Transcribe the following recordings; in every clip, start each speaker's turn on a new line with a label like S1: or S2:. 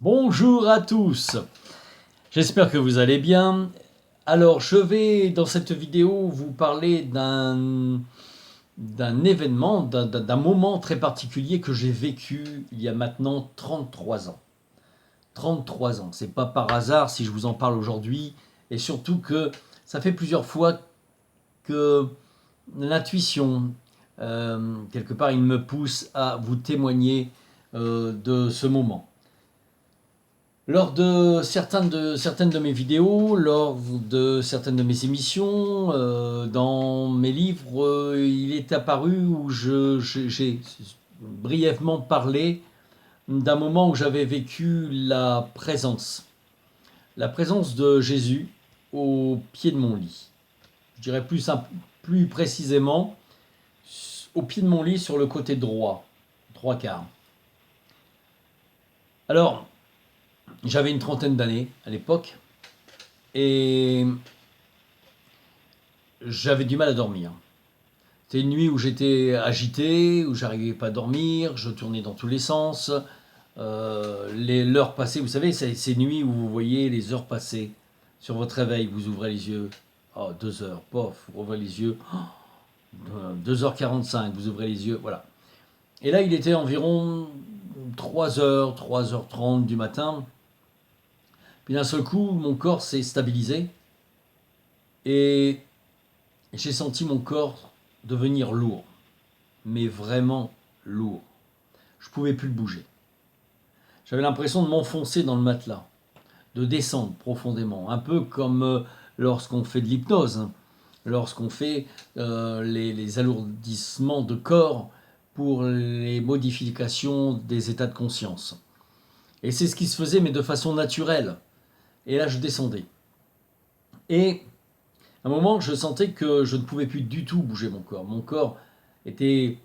S1: Bonjour à tous, j'espère que vous allez bien. Alors je vais dans cette vidéo vous parler d'un événement, d'un moment très particulier que j'ai vécu il y a maintenant 33 ans. 33 ans, c'est pas par hasard si je vous en parle aujourd'hui, et surtout que ça fait plusieurs fois que l'intuition, quelque part, il me pousse à vous témoigner de ce moment. Lors de certaines de mes vidéos, lors de certaines de mes émissions, dans mes livres, il est apparu où j'ai brièvement parlé d'un moment où j'avais vécu la présence de Jésus au pied de mon lit. Je dirais plus précisément au pied de mon lit sur le côté droit, trois quarts. Alors, j'avais une trentaine d'années à l'époque et j'avais du mal à dormir. C'était une nuit où j'étais agité, où j'arrivais pas à dormir, je tournais dans tous les sens. L'heure passée, vous savez, c'est ces nuits où vous voyez les heures passer sur votre réveil, vous ouvrez les yeux. Oh, 2 heures, pof, vous ouvrez les yeux. Oh, 2h45, vous ouvrez les yeux, voilà. Et là, il était environ 3h, 3h30 du matin. Puis d'un seul coup, mon corps s'est stabilisé et j'ai senti mon corps devenir lourd, mais vraiment lourd. Je ne pouvais plus le bouger. J'avais l'impression de m'enfoncer dans le matelas, de descendre profondément, un peu comme lorsqu'on fait de l'hypnose, hein, lorsqu'on fait les alourdissements de corps pour les modifications des états de conscience. Et c'est ce qui se faisait, mais de façon naturelle. Et là, je descendais. Et à un moment, je sentais que je ne pouvais plus du tout bouger mon corps. Mon corps était,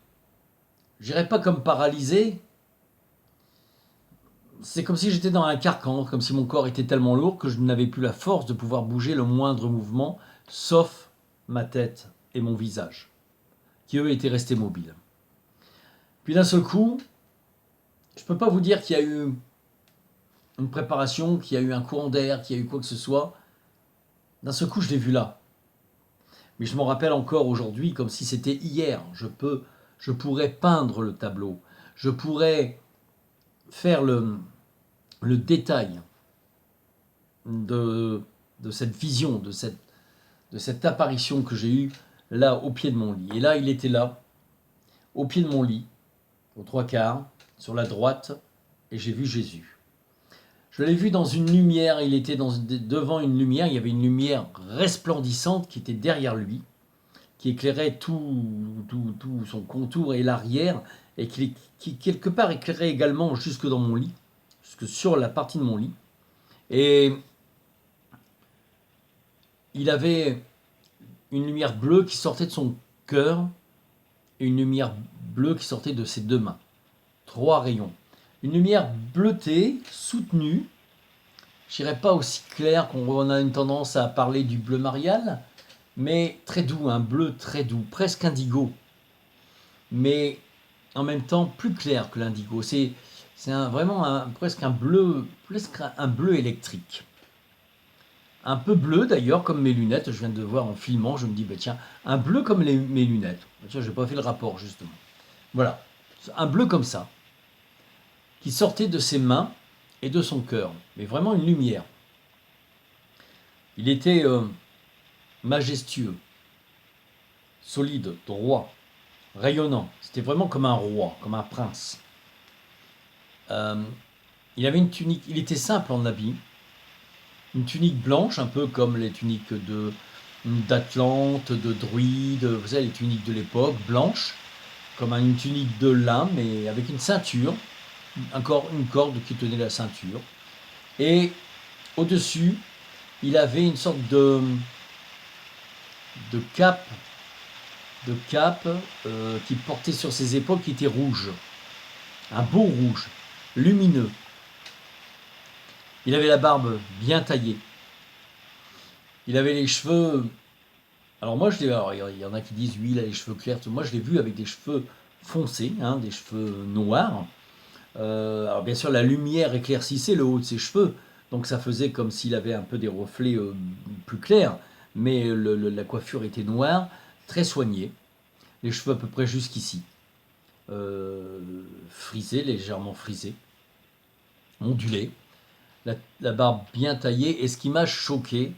S1: je dirais pas comme paralysé, c'est comme si j'étais dans un carcan, comme si mon corps était tellement lourd que je n'avais plus la force de pouvoir bouger le moindre mouvement, sauf ma tête et mon visage, qui eux étaient restés mobiles. Puis d'un seul coup, je ne peux pas vous dire qu'il y a eu une préparation, qu'il y a eu un courant d'air, qu'il y a eu quoi que ce soit. D'un seul coup, je l'ai vu là. Mais je m'en rappelle encore aujourd'hui comme si c'était hier. Je pourrais peindre le tableau. Je pourrais faire le détail de, de cette vision, de cette apparition que j'ai eue là au pied de mon lit. Et là, il était là, au pied de mon lit, aux trois quarts, sur la droite, et j'ai vu Jésus. Je l'ai vu dans une lumière, il était devant une lumière, il y avait une lumière resplendissante qui était derrière lui, qui éclairait tout son contour et l'arrière, et qui quelque part éclairait également jusque dans mon lit, jusque sur la partie de mon lit. Et il avait une lumière bleue qui sortait de son cœur et une lumière bleue qui sortait de ses deux mains. Trois rayons. Une lumière bleutée, soutenue, je dirais pas aussi claire qu'on a une tendance à parler du bleu Marial, mais très doux, un bleu très doux, presque indigo, mais en même temps plus clair que l'indigo. Vraiment presque un bleu électrique. Un peu bleu d'ailleurs, comme mes lunettes. Je viens de voir en filmant, je me dis, bah tiens, un bleu comme mes lunettes. Bah tiens, j'ai pas fait le rapport justement. Voilà, un bleu comme ça, qui sortait de ses mains et de son cœur, mais vraiment une lumière. Il était majestueux, solide, droit, rayonnant. C'était vraiment comme un roi, comme un prince. Euh, il avait une tunique, il était simple en habit, une tunique blanche, un peu comme les tuniques d'Atlante, de druides, vous savez, les tuniques de l'époque, blanches, comme une tunique de lin, mais avec une ceinture, encore une corde qui tenait la ceinture. Et au-dessus, il avait une sorte de cape, qui portait sur ses épaules, qui était rouge, un beau rouge, lumineux. Il avait la barbe bien taillée. Il avait les cheveux. Alors moi, il y en a qui disent oui, il a les cheveux clairs. Moi, je l'ai vu avec des cheveux foncés, hein, des cheveux noirs, Alors bien sûr, la lumière éclaircissait le haut de ses cheveux, donc ça faisait comme s'il avait un peu des reflets plus clairs, mais la coiffure était noire, très soignée, les cheveux à peu près jusqu'ici, frisés, légèrement frisés, ondulés, la barbe bien taillée, et ce qui m'a choqué,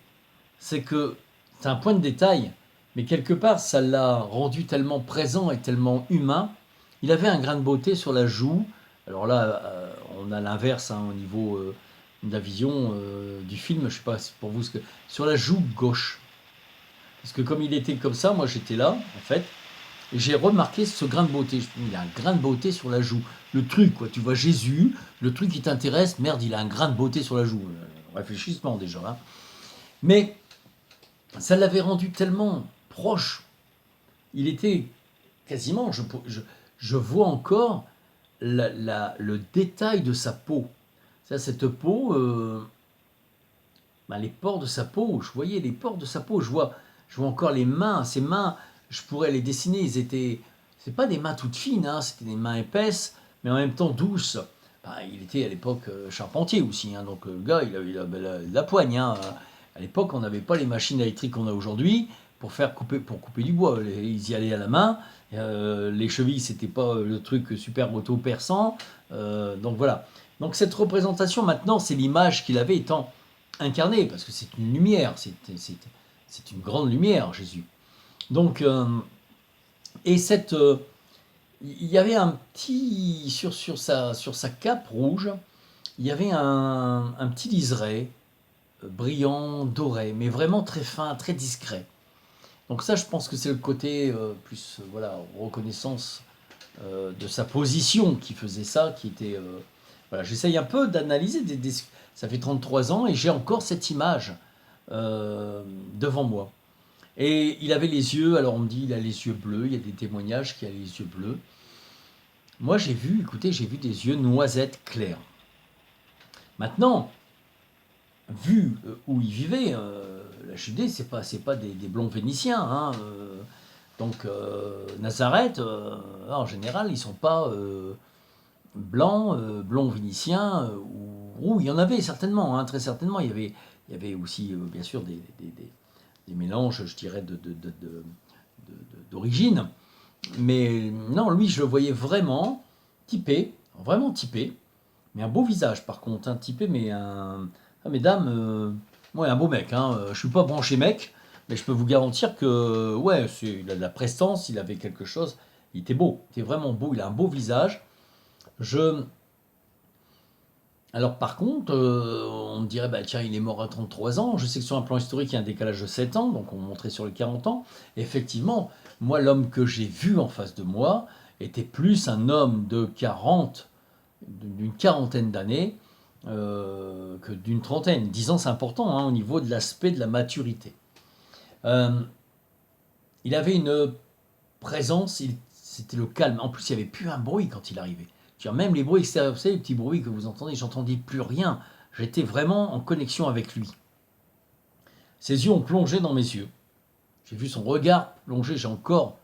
S1: c'est que c'est un point de détail, mais quelque part ça l'a rendu tellement présent et tellement humain. Il avait un grain de beauté sur la joue. Alors là, on a l'inverse hein, au niveau de la vision du film. Je ne sais pas si pour vous, sur la joue gauche. Parce que comme il était comme ça, moi j'étais là, en fait, et j'ai remarqué ce grain de beauté. Il a un grain de beauté sur la joue. Le truc, quoi, tu vois Jésus, le truc qui t'intéresse, merde, il a un grain de beauté sur la joue. Réfléchissement déjà. Hein. Mais ça l'avait rendu tellement proche. Il était quasiment, je vois encore le détail de sa peau. Cette peau, les pores de sa peau, je voyais les pores de sa peau, je vois encore les mains, ses mains, je pourrais les dessiner, c'est pas des mains toutes fines, hein, c'était des mains épaisses, mais en même temps douces. Il était à l'époque charpentier aussi, hein, donc le gars, il avait la poigne. Hein. À l'époque, on n'avait pas les machines électriques qu'on a aujourd'hui pour couper du bois. Ils y allaient à la main. Les chevilles, c'était pas le truc super auto-perçant. Donc voilà. Donc cette représentation, maintenant, c'est l'image qu'il avait étant incarné, parce que c'est une lumière, c'est une grande lumière, Jésus. Donc, et il y avait un petit, sur sa cape rouge, il y avait un petit liseré, brillant, doré, mais vraiment très fin, très discret. Donc ça, je pense que c'est le côté plus, voilà, reconnaissance de sa position qui faisait ça, qui était... voilà, j'essaye un peu d'analyser, ça fait 33 ans et j'ai encore cette image devant moi. Et il avait les yeux, alors on me dit il a les yeux bleus, il y a des témoignages qu'il a les yeux bleus. Moi j'ai vu, écoutez, j'ai vu des yeux noisettes clairs. Maintenant, vu où il vivait, la Judée, c'est pas des blonds vénitiens. Hein, donc Nazareth, en général, ils sont pas blancs, blonds vénitiens ou roux. Il y en avait certainement, hein, très certainement. Il y avait aussi, bien sûr, des mélanges, je dirais, d'origine. Mais non, lui, je le voyais vraiment typé, mais un beau visage par contre, un typé, mais mesdames, ouais, un beau mec. Hein. Je suis pas branché mec, mais je peux vous garantir que, ouais, il a de la prestance, il avait quelque chose. Il était beau, il était vraiment beau, il a un beau visage. Je, Alors par contre, on me dirait, bah, tiens, il est mort à 33 ans. Je sais que sur un plan historique, il y a un décalage de 7 ans, donc on montrait sur les 40 ans. Et effectivement, moi, l'homme que j'ai vu en face de moi était plus un homme de 40, d'une quarantaine d'années que d'une trentaine. 10 ans, c'est important hein, au niveau de l'aspect de la maturité. Euh, il avait une présence, c'était le calme. En plus, il n'y avait plus un bruit quand il arrivait. Même les bruits extérieurs, vous savez, les petits bruits que vous entendez, j'entendais plus rien. J'étais vraiment en connexion avec lui. Ses yeux ont plongé dans mes yeux. J'ai vu son regard plonger. J'ai encore,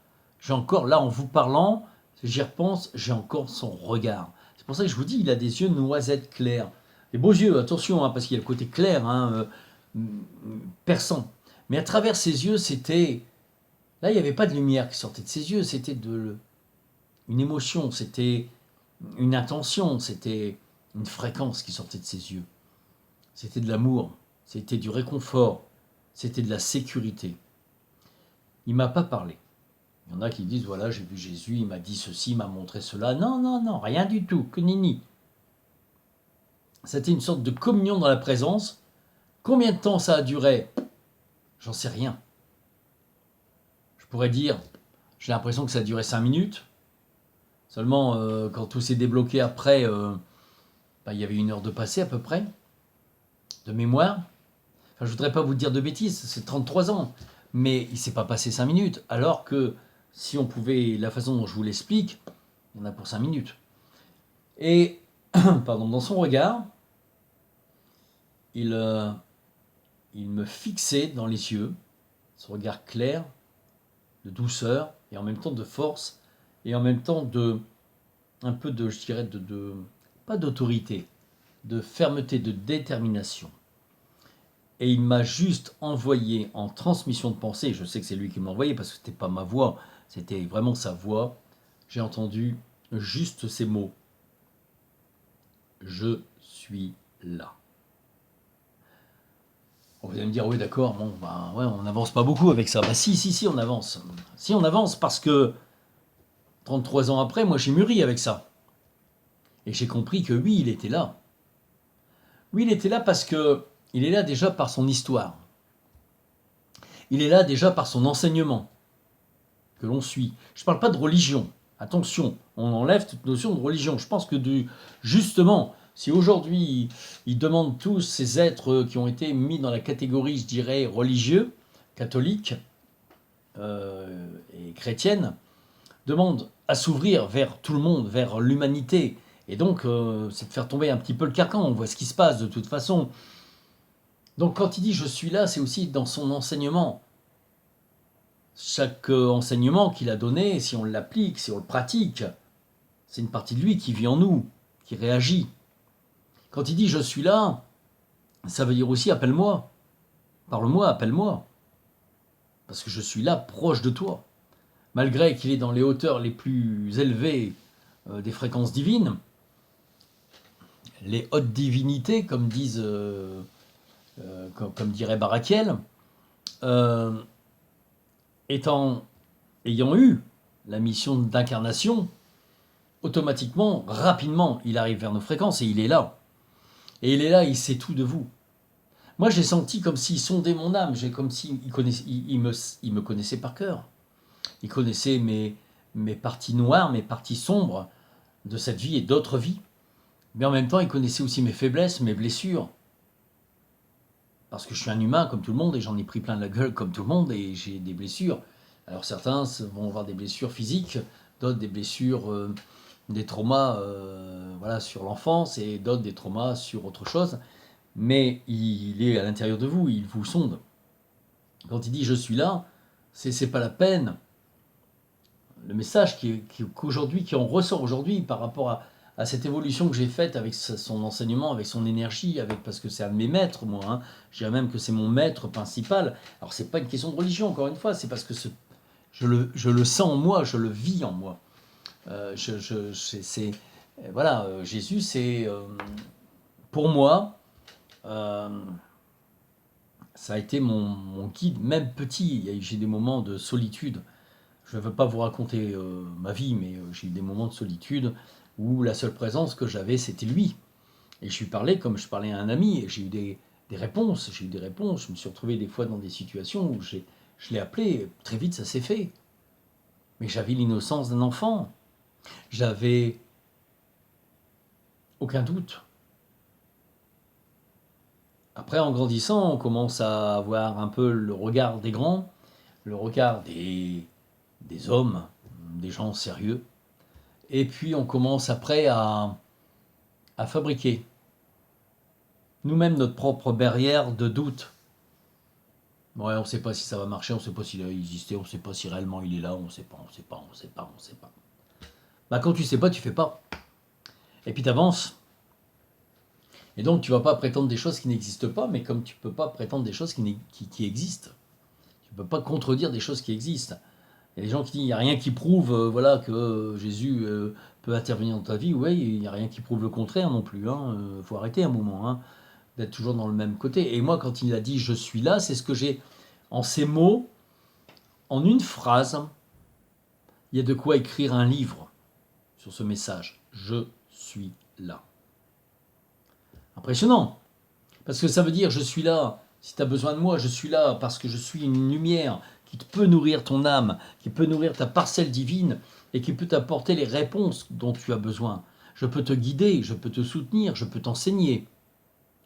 S1: là, en vous parlant, j'y repense, j'ai encore son regard. C'est pour ça que je vous dis, il a des yeux noisettes clairs. Des beaux yeux, attention, hein, parce qu'il y a le côté clair, hein, perçant. Mais à travers ses yeux, c'était... Là, il n'y avait pas de lumière qui sortait de ses yeux, c'était une émotion, c'était une intention, c'était une fréquence qui sortait de ses yeux. C'était de l'amour, c'était du réconfort, c'était de la sécurité. Il m'a pas parlé. Il y en a qui disent, voilà, j'ai vu Jésus, il m'a dit ceci, il m'a montré cela. Non, non, non, rien du tout, que nini. C'était une sorte de communion dans la présence. Combien de temps ça a duré? J'en sais rien. Je pourrais dire, j'ai l'impression que ça a duré 5 minutes. Seulement, quand tout s'est débloqué après, il y avait 1 heure de passé à peu près, de mémoire. Enfin, je ne voudrais pas vous dire de bêtises, c'est 33 ans. Mais il ne s'est pas passé 5 minutes. Alors que si on pouvait, la façon dont je vous l'explique, il y en a pour 5 minutes. Et, pardon, dans son regard, il me fixait dans les yeux, son regard clair, de douceur, et en même temps de force, et en même temps un peu de, je dirais, pas d'autorité, de fermeté, de détermination. Et il m'a juste envoyé en transmission de pensée, je sais que c'est lui qui m'a envoyé parce que ce n'était pas ma voix, c'était vraiment sa voix. J'ai entendu juste ces mots. Je suis là. Vous allez me dire, oui d'accord, bon, bah, ouais, on n'avance pas beaucoup avec ça. Bah si, on avance. Si, on avance parce que 33 ans après, moi j'ai mûri avec ça. Et j'ai compris que oui, il était là. Oui, il était là parce que il est là déjà par son histoire. Il est là déjà par son enseignement que l'on suit. Je ne parle pas de religion. Attention, on enlève toute notion de religion. Je pense que justement, si aujourd'hui ils demandent tous ces êtres qui ont été mis dans la catégorie, je dirais, religieux, catholiques et chrétienne, demandent à s'ouvrir vers tout le monde, vers l'humanité. Et donc, c'est de faire tomber un petit peu le carcan. On voit ce qui se passe de toute façon. Donc, quand il dit je suis là, c'est aussi dans son enseignement. Chaque enseignement qu'il a donné, si on l'applique, si on le pratique, c'est une partie de lui qui vit en nous, qui réagit. Quand il dit je suis là, ça veut dire aussi appelle-moi. Parle-moi, appelle-moi. Parce que je suis là, proche de toi. Malgré qu'il est dans les hauteurs les plus élevées des fréquences divines, les hautes divinités, comme dirait Barakiel, ayant eu la mission d'incarnation, automatiquement, rapidement, il arrive vers nos fréquences et il est là. Et il est là, il sait tout de vous. Moi, j'ai senti comme s'il sondait mon âme, j'ai comme s'il me connaissait par cœur. Il connaissait mes parties noires, mes parties sombres de cette vie et d'autres vies. Mais en même temps, il connaissait aussi mes faiblesses, mes blessures. Parce que je suis un humain comme tout le monde et j'en ai pris plein la gueule comme tout le monde et j'ai des blessures. Alors certains vont avoir des blessures physiques, d'autres des blessures, des traumas voilà, sur l'enfance et d'autres des traumas sur autre chose. Mais il est à l'intérieur de vous, il vous sonde. Quand il dit je suis là, c'est pas la peine. Le message qu'aujourd'hui, qui en ressort aujourd'hui par rapport à cette évolution que j'ai faite avec son enseignement, avec son énergie, parce que c'est un de mes maîtres, moi. Hein. Je dirais même que c'est mon maître principal. Alors, c'est pas une question de religion, encore une fois, c'est parce que je le sens en moi, je le vis en moi. Voilà, Jésus, c'est pour moi, ça a été mon guide, même petit. J'ai des moments de solitude. Je ne veux pas vous raconter ma vie, mais j'ai eu des moments de solitude où la seule présence que j'avais, c'était lui. Et je lui parlais comme je parlais à un ami, et j'ai eu des réponses. J'ai eu des réponses. Je me suis retrouvé des fois dans des situations où je l'ai appelé. Très vite, ça s'est fait. Mais j'avais l'innocence d'un enfant. J'avais aucun doute. Après, en grandissant, on commence à avoir un peu le regard des grands, le regard des hommes, des gens sérieux. Et puis on commence après à fabriquer nous-mêmes notre propre barrière de doute. Ouais, on ne sait pas si ça va marcher, on ne sait pas s'il a existé, on ne sait pas si réellement il est là, on ne sait pas. Bah quand tu sais pas, tu fais pas. Et puis tu avances. Et donc tu vas pas prétendre des choses qui n'existent pas, mais comme tu peux pas prétendre des choses qui existent. Tu peux pas contredire des choses qui existent. Il y a des gens qui disent il n'y a rien qui prouve voilà, que Jésus peut intervenir dans ta vie. Oui, il n'y a rien qui prouve le contraire non plus. Faut arrêter un moment d'être toujours dans le même côté. Et moi, quand il a dit je suis là, c'est ce que j'ai en ces mots, en une phrase. Il y a de quoi écrire un livre sur ce message. Je suis là. Impressionnant. Parce que ça veut dire je suis là. Si tu as besoin de moi, je suis là parce que je suis une lumière qui peut nourrir ton âme, qui peut nourrir ta parcelle divine et qui peut t'apporter les réponses dont tu as besoin. Je peux te guider, je peux te soutenir, je peux t'enseigner,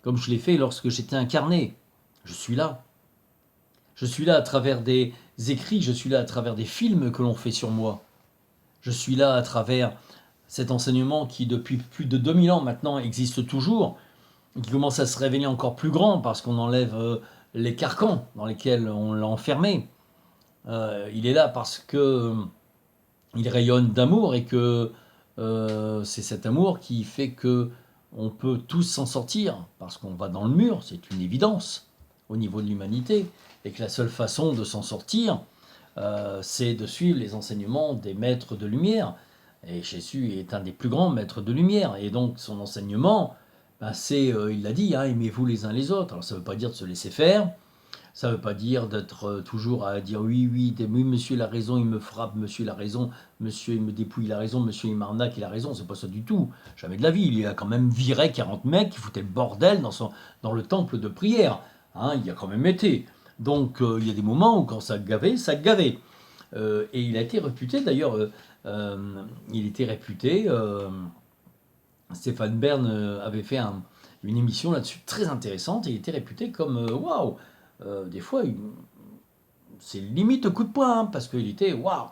S1: comme je l'ai fait lorsque j'étais incarné. Je suis là. Je suis là à travers des écrits, je suis là à travers des films que l'on fait sur moi. Je suis là à travers cet enseignement qui, depuis plus de 2000 ans maintenant, existe toujours, qui commence à se révéler encore plus grand parce qu'on enlève les carcans dans lesquels on l'a enfermé. Il est là parce que il rayonne d'amour et que C'est cet amour qui fait que on peut tous s'en sortir, parce qu'on va dans le mur, c'est une évidence au niveau de l'humanité, et que la seule façon de s'en sortir, c'est de suivre les enseignements des maîtres de lumière. Et Jésus est un des plus grands maîtres de lumière, et donc son enseignement, ben, c'est, il l'a dit, hein, aimez-vous les uns les autres. Alors ça ne veut pas dire de se laisser faire, ça ne veut pas dire d'être toujours à dire oui, oui, oui, monsieur il a raison, il me frappe, monsieur il a raison, monsieur il me dépouille, il a raison, monsieur il m'arnaque, il a raison, c'est pas ça du tout. Jamais de la vie. Il a quand même viré 40 mecs qui foutaient le bordel dans le temple de prière. Hein, il y a quand même été. Donc il y a des moments où quand ça gavait, ça gavait. Et il a été réputé d'ailleurs, il était réputé, Stéphane Bern avait fait une émission là-dessus très intéressante et il était réputé comme waouh, des fois c'est limite coup de poing hein, parce qu'il était waouh,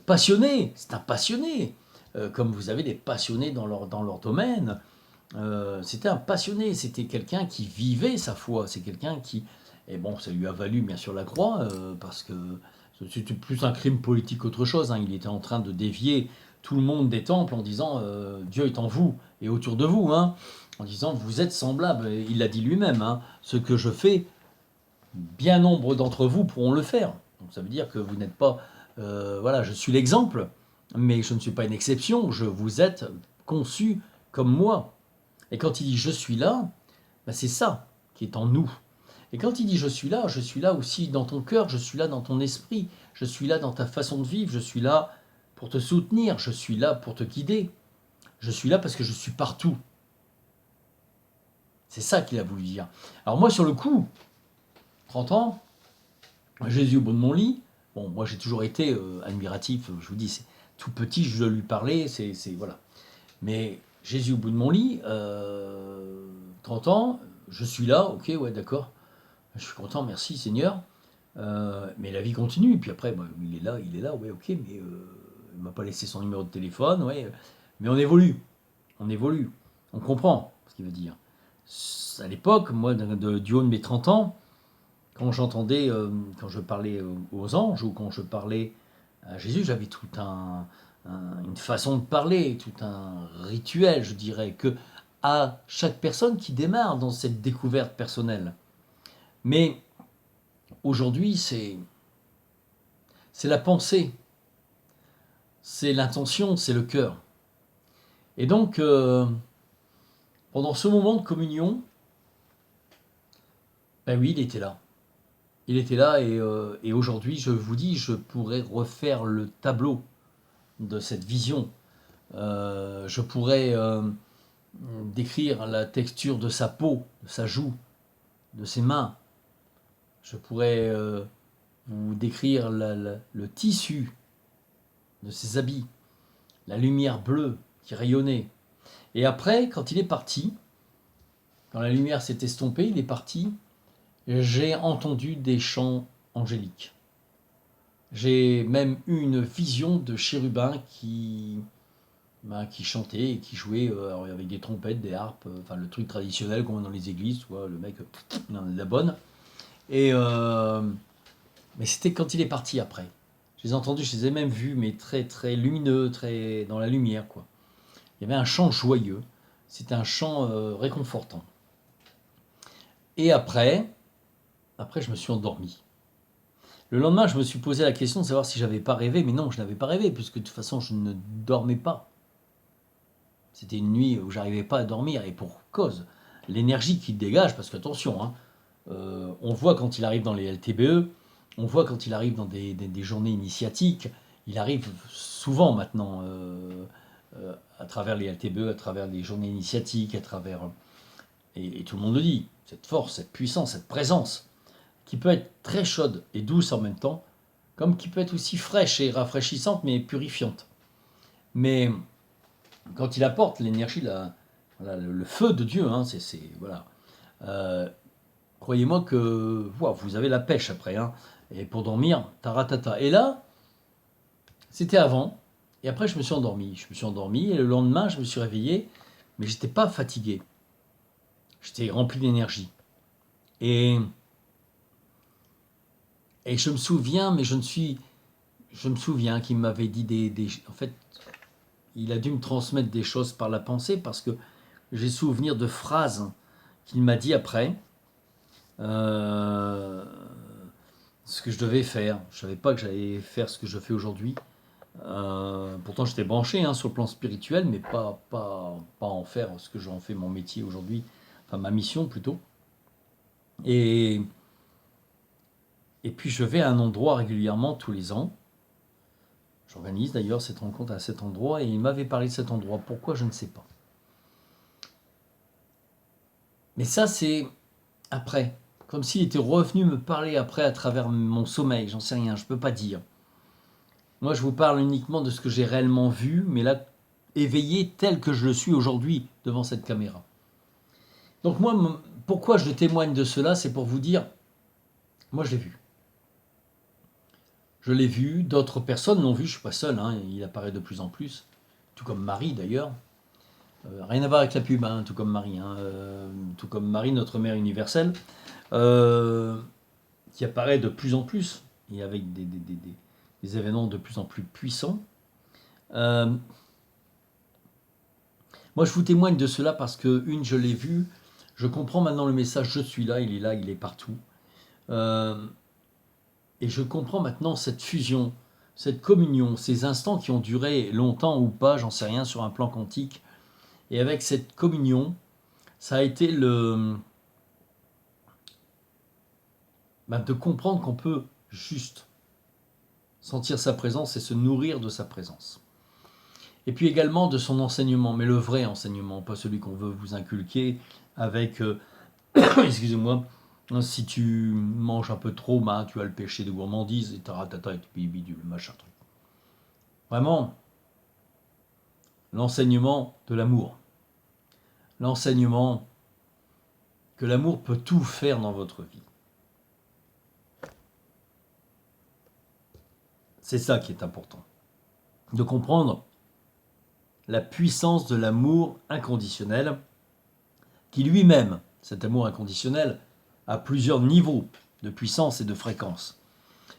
S1: passionné, c'est un passionné. Comme vous avez des passionnés dans leur domaine, c'était un passionné, c'était quelqu'un qui vivait sa foi, c'est quelqu'un qui, et bon, ça lui a valu bien sûr la croix, parce que c'était plus un crime politique qu'autre chose, hein. Il était en train de dévier tout le monde des temples en disant Dieu est en vous et autour de vous, hein, en disant vous êtes semblables, et il l'a dit lui-même, hein, ce que je fais, bien nombre d'entre vous pourront le faire. Donc ça veut dire que vous n'êtes pas, voilà, je suis l'exemple, mais je ne suis pas une exception, vous êtes conçus comme moi. Et quand il dit je suis là, ben c'est ça qui est en nous. Et quand il dit je suis là aussi dans ton cœur, je suis là dans ton esprit, je suis là dans ta façon de vivre, je suis là pour te soutenir, je suis là pour te guider, je suis là parce que je suis partout. C'est ça qu'il a voulu dire. Alors moi sur le coup, 30 ans, Jésus au bout de mon lit, bon moi j'ai toujours été admiratif, je vous dis, c'est tout petit, je dois lui parler, c'est voilà. Mais Jésus au bout de mon lit, 30 ans, je suis là, ok, ouais, d'accord, je suis content, merci Seigneur. Mais la vie continue, et puis après, bah, il est là, ouais, ok, mais il m'a pas laissé son numéro de téléphone, ouais. Mais on évolue, on comprend ce qu'il veut dire. À l'époque, moi, du haut de mes 30 ans, quand j'entendais, quand je parlais aux anges ou quand je parlais à Jésus, j'avais une façon de parler, tout un rituel, je dirais, que à chaque personne qui démarre dans cette découverte personnelle. Mais aujourd'hui, c'est la pensée, c'est l'intention, c'est le cœur. Et donc, pendant ce moment de communion, ben oui, il était là. Il était là et aujourd'hui, je vous dis, je pourrais refaire le tableau de cette vision. Je pourrais décrire la texture de sa peau, de sa joue, de ses mains. Je pourrais vous décrire le tissu de ses habits, la lumière bleue qui rayonnait. Et après, quand il est parti, quand la lumière s'est estompée, il est parti, j'ai entendu des chants angéliques. J'ai même eu une vision de chérubins qui chantaient et qui jouaient avec des trompettes, des harpes, enfin le truc traditionnel qu'on voit dans les églises, tu vois, le mec, il en a de la bonne. Et, mais c'était quand il est parti après. Je les ai entendus, je les ai même vus, mais très très lumineux, très dans la lumière, quoi. Il y avait un chant joyeux, c'était un chant réconfortant. Et après, je me suis endormi. Le lendemain, je me suis posé la question de savoir si j'avais pas rêvé, mais non, je n'avais pas rêvé, puisque de toute façon, je ne dormais pas. C'était une nuit où j'arrivais pas à dormir, et pour cause. L'énergie qu'il dégage, parce qu'attention, hein, on voit quand il arrive dans les LTBE, on voit quand il arrive dans des journées initiatiques, il arrive souvent maintenant à travers les LTBE, à travers les journées initiatiques, à travers... Et tout le monde le dit, cette force, cette puissance, cette présence, qui peut être très chaude et douce en même temps, comme qui peut être aussi fraîche et rafraîchissante, mais purifiante. Mais quand il apporte l'énergie, le feu de Dieu, hein, voilà. Croyez-moi que wow, vous avez la pêche après, hein, et pour dormir, taratata. Et là, c'était avant, et après je me suis endormi. Je me suis endormi, et le lendemain, je me suis réveillé, mais j'étais pas fatigué. J'étais rempli d'énergie. Et je me souviens, mais je me souviens qu'il m'avait dit en fait, il a dû me transmettre des choses par la pensée parce que j'ai souvenir de phrases qu'il m'a dit après, euh, ce que je devais faire. Je savais pas que j'allais faire ce que je fais aujourd'hui. Pourtant, j'étais branché sur le plan spirituel, mais pas en faire ce que j'en fais mon métier aujourd'hui, enfin ma mission plutôt. Et, et puis, je vais à un endroit régulièrement tous les ans. J'organise d'ailleurs cette rencontre à cet endroit et il m'avait parlé de cet endroit. Pourquoi, je ne sais pas. Mais ça, c'est après. Comme s'il était revenu me parler après à travers mon sommeil. J'en sais rien, je ne peux pas dire. Moi, je vous parle uniquement de ce que j'ai réellement vu, mais là, éveillé tel que je le suis aujourd'hui devant cette caméra. Donc moi, pourquoi je témoigne de cela, c'est pour vous dire, moi je l'ai vu. Je l'ai vu, d'autres personnes l'ont vu, je ne suis pas seul, il apparaît de plus en plus, tout comme Marie d'ailleurs. Rien à voir avec la pub, tout comme Marie, tout comme Marie, notre mère universelle, qui apparaît de plus en plus, et avec des événements de plus en plus puissants. Moi je vous témoigne de cela parce que, je l'ai vu, je comprends maintenant le message, je suis là, il est partout. Et je comprends maintenant cette fusion, cette communion, ces instants qui ont duré longtemps ou pas, j'en sais rien, sur un plan quantique. Et avec cette communion, ça a été de comprendre qu'on peut juste sentir sa présence et se nourrir de sa présence. Et puis également de son enseignement, mais le vrai enseignement, pas celui qu'on veut vous inculquer avec, excusez-moi, si tu manges un peu trop, tu as le péché de gourmandise, et taratata, et puis bidule, machin truc. Vraiment, l'enseignement de l'amour. L'enseignement que l'amour peut tout faire dans votre vie. C'est ça qui est important. De comprendre la puissance de l'amour inconditionnel, qui lui-même, cet amour inconditionnel, a plusieurs niveaux de puissance et de fréquence.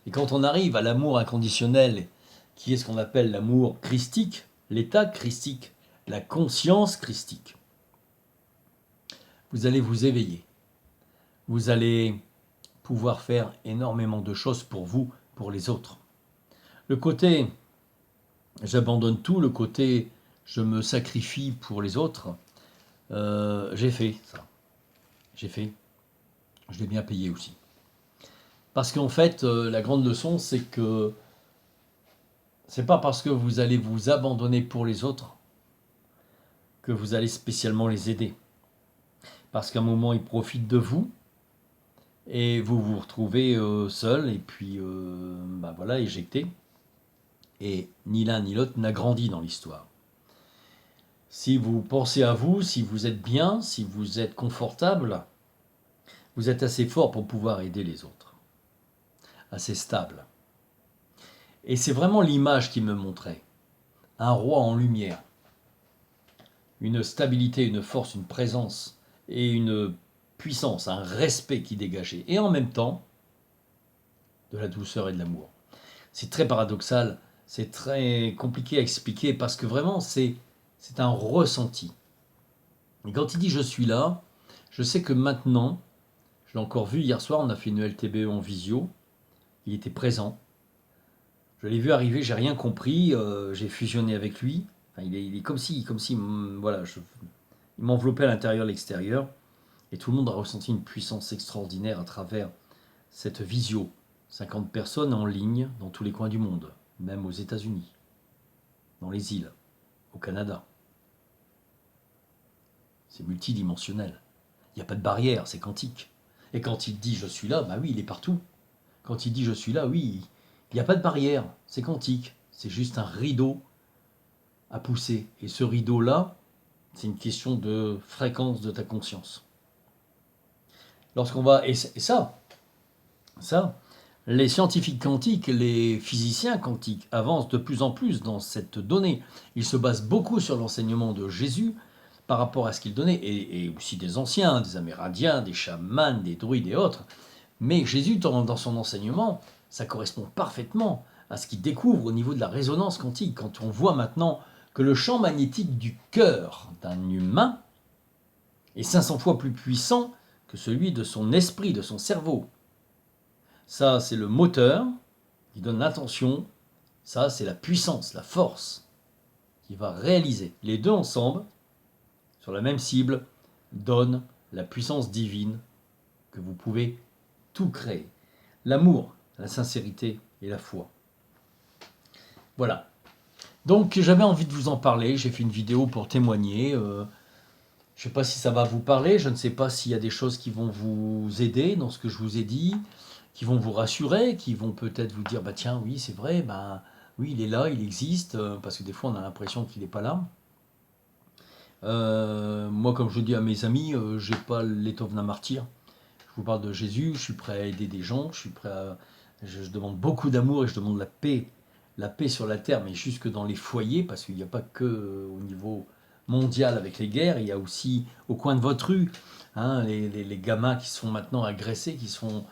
S1: Et quand on arrive à l'amour inconditionnel, qui est ce qu'on appelle l'amour christique, l'état christique, la conscience christique, vous allez vous éveiller. Vous allez pouvoir faire énormément de choses pour vous, pour les autres. Le côté j'abandonne tout, le côté je me sacrifie pour les autres, j'ai fait ça. J'ai fait. Je l'ai bien payé aussi. Parce qu'en fait, la grande leçon, c'est que c'est pas parce que vous allez vous abandonner pour les autres que vous allez spécialement les aider. Parce qu'à un moment, ils profitent de vous et vous vous retrouvez seul et puis voilà, éjecté. Et ni l'un ni l'autre n'a grandi dans l'histoire. Si vous pensez à vous, si vous êtes bien, si vous êtes confortable, vous êtes assez fort pour pouvoir aider les autres. Assez stable. Et c'est vraiment l'image qui me montrait. Un roi en lumière. Une stabilité, une force, une présence et une puissance, un respect qui dégageait. Et en même temps, de la douceur et de l'amour. C'est très paradoxal, c'est très compliqué à expliquer parce que vraiment c'est un ressenti. Et quand il dit je suis là, je sais que maintenant, je l'ai encore vu hier soir, on a fait une LTBE en visio, il était présent. Je l'ai vu arriver, j'ai rien compris, j'ai fusionné avec lui. Enfin, il est comme si voilà, il m'enveloppait à l'intérieur, l'extérieur. Et tout le monde a ressenti une puissance extraordinaire à travers cette visio. 50 personnes en ligne dans tous les coins du monde, même aux États-Unis, dans les îles, au Canada. C'est multidimensionnel. Il n'y a pas de barrière, c'est quantique. Et quand il dit je suis là, oui, il est partout. Quand il dit je suis là, oui, il n'y a pas de barrière, c'est quantique. C'est juste un rideau à pousser. Et ce rideau-là, c'est une question de fréquence de ta conscience. Lorsqu'on va... Et ça, les scientifiques quantiques, les physiciens quantiques avancent de plus en plus dans cette donnée. Ils se basent beaucoup sur l'enseignement de Jésus par rapport à ce qu'il donnait, et aussi des anciens, des Amérindiens, des chamans, des druides et autres. Mais Jésus, dans son enseignement, ça correspond parfaitement à ce qu'il découvre au niveau de la résonance quantique. Quand on voit maintenant que le champ magnétique du cœur d'un humain est 500 fois plus puissant que celui de son esprit, de son cerveau. Ça, c'est le moteur qui donne l'intention. Ça, c'est la puissance, la force qui va réaliser. Les deux ensemble, sur la même cible, donnent la puissance divine que vous pouvez tout créer. L'amour, la sincérité et la foi. Voilà. Donc j'avais envie de vous en parler. J'ai fait une vidéo pour témoigner. Je ne sais pas si ça va vous parler. Je ne sais pas s'il y a des choses qui vont vous aider dans ce que je vous ai dit, qui vont vous rassurer, qui vont peut-être vous dire, bah tiens, oui, c'est vrai, bah oui, il est là, il existe, parce que des fois on a l'impression qu'il n'est pas là. Moi, comme je dis à mes amis, j'ai pas l'étoffe d'un martyr. Je vous parle de Jésus, je suis prêt à aider des gens, je demande beaucoup d'amour et je demande la paix sur la terre, mais jusque dans les foyers, parce qu'il n'y a pas que au niveau mondial avec les guerres, il y a aussi au coin de votre rue, hein, les gamins qui se font maintenant agresser, qui se font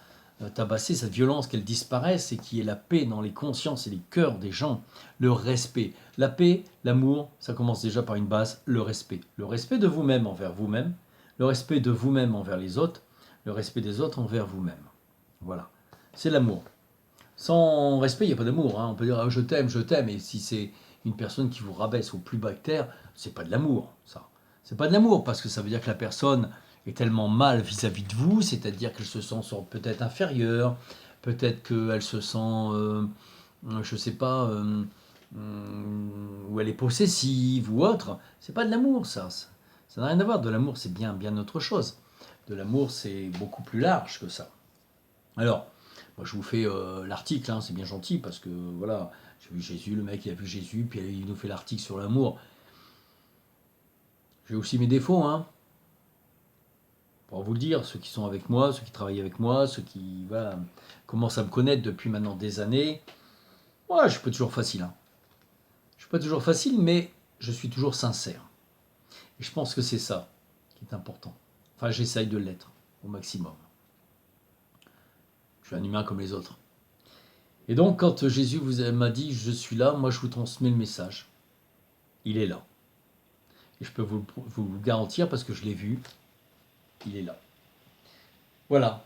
S1: tabasser, cette violence, qu'elle disparaisse et qu'il y ait la paix dans les consciences et les cœurs des gens, le respect. La paix, l'amour, ça commence déjà par une base, le respect. Le respect de vous-même envers vous-même, le respect de vous-même envers les autres, le respect des autres envers vous-même. Voilà, c'est l'amour. Sans respect, il n'y a pas d'amour. Hein. On peut dire ah, je t'aime, et si c'est une personne qui vous rabaisse au plus bas de terre, c'est pas de l'amour, ça. C'est pas de l'amour, parce que ça veut dire que la personne est tellement mal vis-à-vis de vous, c'est-à-dire qu'elle se sent peut-être inférieure, peut-être qu'elle se sent, je sais pas, ou elle est possessive ou autre. C'est pas de l'amour, ça. Ça n'a rien à voir. De l'amour, c'est bien autre chose. De l'amour, c'est beaucoup plus large que ça. Alors, moi, je vous fais l'article, hein, c'est bien gentil, parce que, voilà, j'ai vu Jésus, le mec, il a vu Jésus, puis il nous fait l'article sur l'amour. J'ai aussi mes défauts, hein. Pour vous le dire, ceux qui sont avec moi, ceux qui travaillent avec moi, ceux qui voilà, commencent à me connaître depuis maintenant des années, ouais, je suis pas toujours facile. Hein. Je suis pas toujours facile, mais je suis toujours sincère. Et je pense que c'est ça qui est important. Enfin, j'essaye de l'être au maximum. Je suis un humain comme les autres. Et donc, quand Jésus m'a dit « Je suis là », moi, je vous transmets le message. Il est là. Et je peux vous le garantir parce que je l'ai vu. Il est là. Voilà.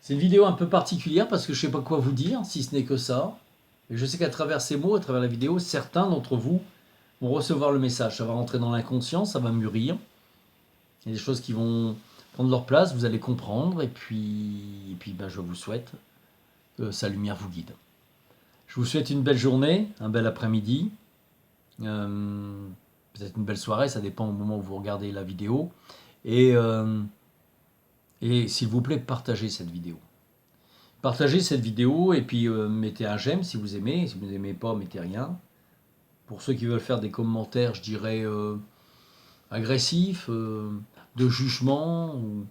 S1: C'est une vidéo un peu particulière parce que je ne sais pas quoi vous dire, si ce n'est que ça. Et je sais qu'à travers ces mots, à travers la vidéo, certains d'entre vous vont recevoir le message. Ça va rentrer dans l'inconscient, ça va mûrir. Il y a des choses qui vont prendre leur place, vous allez comprendre. Et puis ben, je vous souhaite que sa lumière vous guide. Je vous souhaite une belle journée, un bel après-midi. Peut-être une belle soirée, ça dépend au moment où vous regardez la vidéo. Et s'il vous plaît, partagez cette vidéo. Partagez cette vidéo et puis mettez un j'aime si vous aimez. Si vous n'aimez pas, mettez rien. Pour ceux qui veulent faire des commentaires, je dirais agressifs, de jugement, ou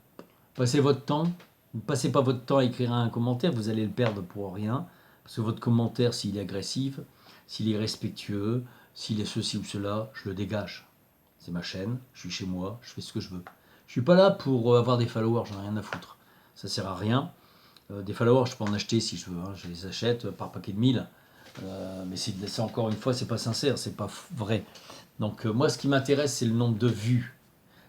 S1: passez votre temps. Ne passez pas votre temps à écrire un commentaire, vous allez le perdre pour rien. Parce que votre commentaire, s'il est agressif, s'il est respectueux, s'il est ceci ou cela, je le dégage. C'est ma chaîne, je suis chez moi, je fais ce que je veux. Je suis pas là pour avoir des followers, j'en ai rien à foutre. Ça sert à rien. Des followers, je peux en acheter si je veux. Hein. Je les achète par paquet de 1000. Mais c'est encore une fois, c'est pas sincère, c'est pas vrai. Donc moi, ce qui m'intéresse, c'est le nombre de vues.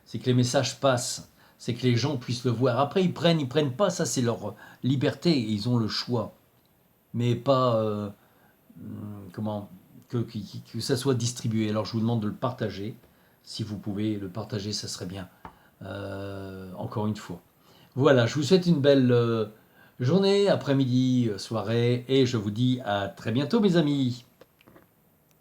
S1: C'est que les messages passent. C'est que les gens puissent le voir. Après, ils prennent pas, ça c'est leur liberté. Et ils ont le choix. Mais pas que ça soit distribué. Alors je vous demande de le partager. Si vous pouvez le partager, ça serait bien. Encore une fois. Voilà, je vous souhaite une belle journée, après-midi, soirée, et je vous dis à très bientôt mes amis.